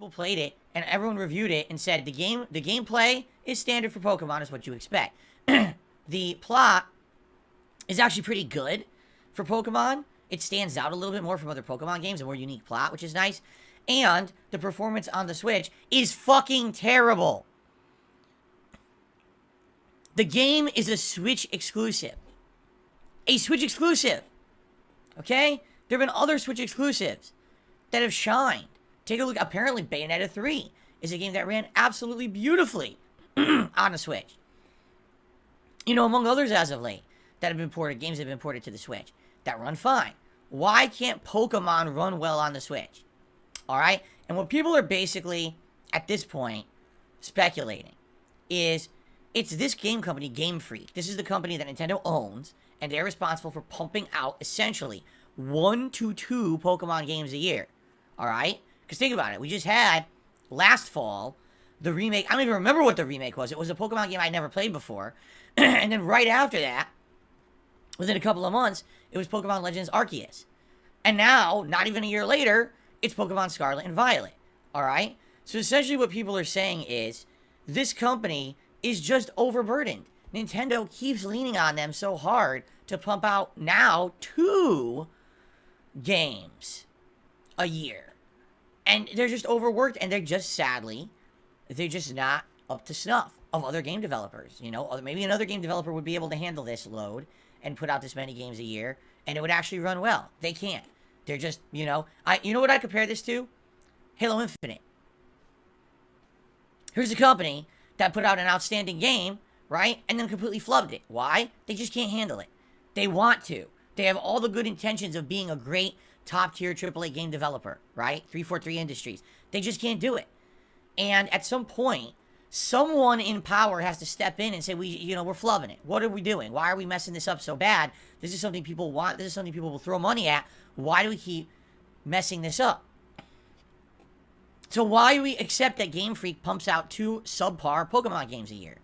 People played it, and everyone reviewed it and said the gameplay is standard for Pokemon, is what you expect. The plot is actually pretty good for Pokemon. It stands out a little bit more from other Pokemon games, a more unique plot, which is nice. And the performance on the Switch is fucking terrible. The game is a Switch exclusive. A Switch exclusive. Okay? There have been other Switch exclusives that have shined. Take a look. Apparently, Bayonetta 3 is a game that ran absolutely beautifully on the Switch. You know, among others as of late that have been ported, games that have been ported to the Switch that run fine. Why can't Pokemon run well on the Switch? Alright? And what people are basically, at this point, speculating is it's this game company, Game Freak. This is the company that Nintendo owns, and they're responsible for pumping out, essentially, 1 to 2 Pokemon games a year. Alright? Because think about it. We just had, last fall, the remake. I don't even remember what the remake was. It was a Pokemon game I'd never played before. And then right after that, within a couple of months, it was Pokemon Legends Arceus. And now, not even a year later, it's Pokemon Scarlet and Violet. Alright? So essentially what people are saying is, this company is just overburdened. Nintendo keeps leaning on them so hard to pump out now 2 games a year. And they're just overworked, and they're just, sadly, they're just not up to snuff of other game developers. You know, maybe another game developer would be able to handle this load and put out this many games a year, and it would actually run well. They can't. They're just, you know, you know what I compare this to? Halo Infinite. Here's a company that put out an outstanding game, right, and then completely flubbed it. Why? They just can't handle it. They want to. They have all the good intentions of being a great top-tier AAA game developer, right? 343 Industries. They just can't do it. And at some point, someone in power has to step in and say, we're flubbing it. What are we doing? Why are we messing this up so bad? This is something people want. This is something people will throw money at. Why do we keep messing this up? So why do we accept that Game Freak pumps out 2 subpar Pokemon games a year?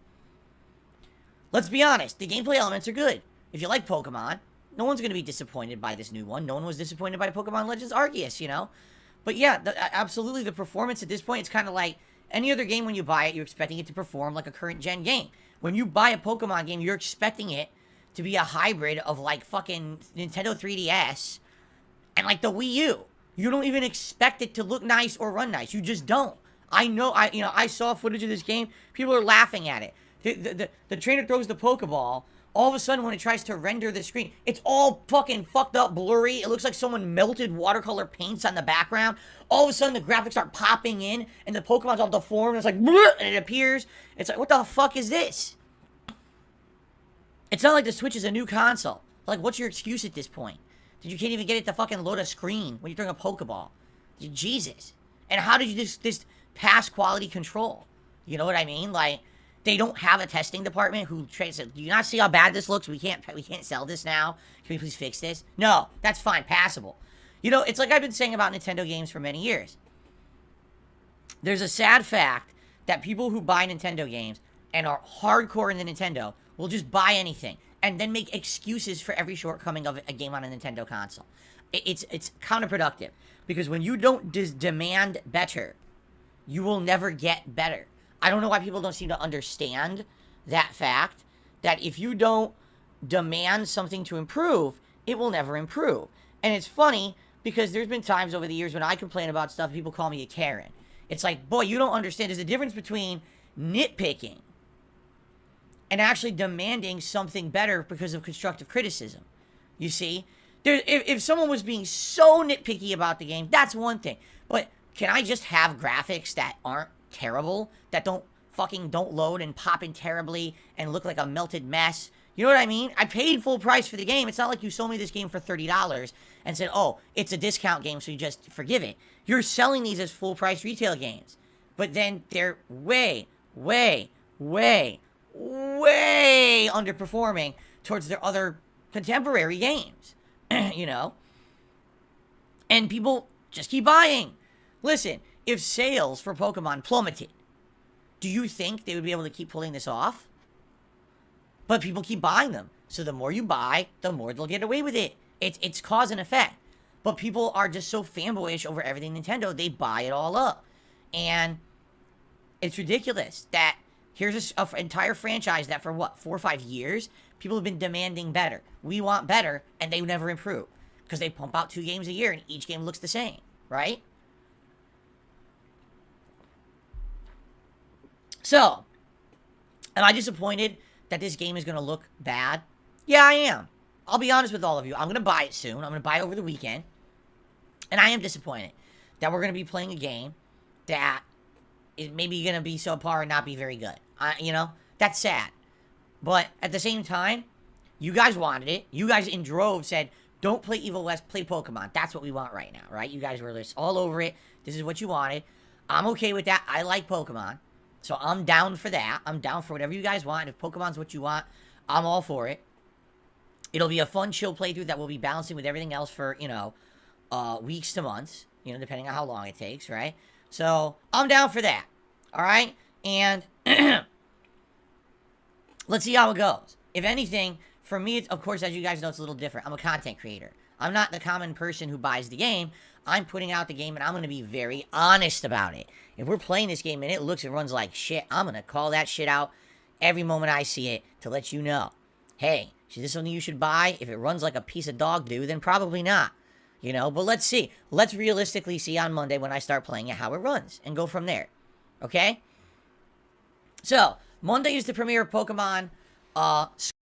Let's be honest. The gameplay elements are good. If you like Pokemon, no one's going to be disappointed by this new one. No one was disappointed by Pokemon Legends Arceus, you know? But yeah, absolutely, the performance at this point, it's kind of like any other game when you buy it, you're expecting it to perform like a current-gen game. When you buy a Pokemon game, you're expecting it to be a hybrid of, like, fucking Nintendo 3DS and, like, the Wii U. You don't even expect it to look nice or run nice. You just don't. I know, I saw footage of this game. People are laughing at it. The trainer throws the Pokeball. All of a sudden, when it tries to render the screen, it's all fucking fucked up, blurry. It looks like someone melted watercolor paints on the background. All of a sudden, the graphics start popping in, and the Pokemon's all deformed. It's like, and it appears. It's like, what the fuck is this? It's not like the Switch is a new console. Like, what's your excuse at this point? You can't even get it to fucking load a screen when you're throwing a Pokeball. Jesus. And how did you just pass quality control? You know what I mean? Like, they don't have a testing department who says, do you not see how bad this looks? We can't sell this now. Can we please fix this? No, that's fine, passable. You know, it's like I've been saying about Nintendo games for many years. There's a sad fact that people who buy Nintendo games and are hardcore in the Nintendo will just buy anything and then make excuses for every shortcoming of a game on a Nintendo console. It's counterproductive, because when you don't demand better, you will never get better. I don't know why people don't seem to understand that fact, that if you don't demand something to improve, it will never improve. And it's funny, because there's been times over the years when I complain about stuff, people call me a Karen. It's like, boy, you don't understand. There's a difference between nitpicking and actually demanding something better because of constructive criticism. You see? If someone was being so nitpicky about the game, that's one thing. But can I just have graphics that aren't terrible, that don't load and pop in terribly and look like a melted mess? You know what I mean? I paid full price for the game. It's not like you sold me this game for $30 and said, oh, it's a discount game, so you just forgive it. You're selling these as full price retail games. But then they're way underperforming towards their other contemporary games. You know? And people just keep buying. Listen, if sales for Pokemon plummeted, do you think they would be able to keep pulling this off? But people keep buying them. So the more you buy, the more they'll get away with it. It's cause and effect. But people are just so fanboyish over everything Nintendo, they buy it all up. And it's ridiculous that here's an entire franchise that for what, 4 or 5 years, people have been demanding better. We want better, and they never improve. Because they pump out 2 games a year, and each game looks the same, right? So, am I disappointed that this game is going to look bad? Yeah, I am. I'll be honest with all of you. I'm going to buy it soon. I'm going to buy it over the weekend. And I am disappointed that we're going to be playing a game that is maybe going to be subpar and not be very good. You know, that's sad. But at the same time, you guys wanted it. You guys in droves said, don't play Evil West, play Pokemon. That's what we want right now, right? You guys were just all over it. This is what you wanted. I'm okay with that. I like Pokemon. So I'm down for that. I'm down for whatever you guys want. If Pokemon's what you want, I'm all for it. It'll be a fun, chill playthrough that we'll be balancing with everything else for, you know, weeks to months. You know, depending on how long it takes, right? So, I'm down for that. Alright? And, let's see how it goes. If anything, for me, of course, as you guys know, it's a little different. I'm a content creator. I'm not the common person who buys the game. I'm putting out the game, and I'm going to be very honest about it. If we're playing this game and it looks and runs like shit, I'm going to call that shit out every moment I see it to let you know. Hey, is this something you should buy? If it runs like a piece of dog do, then probably not. You know, but let's see. Let's realistically see on Monday when I start playing it how it runs and go from there. Okay? So, Monday is the premiere of Pokemon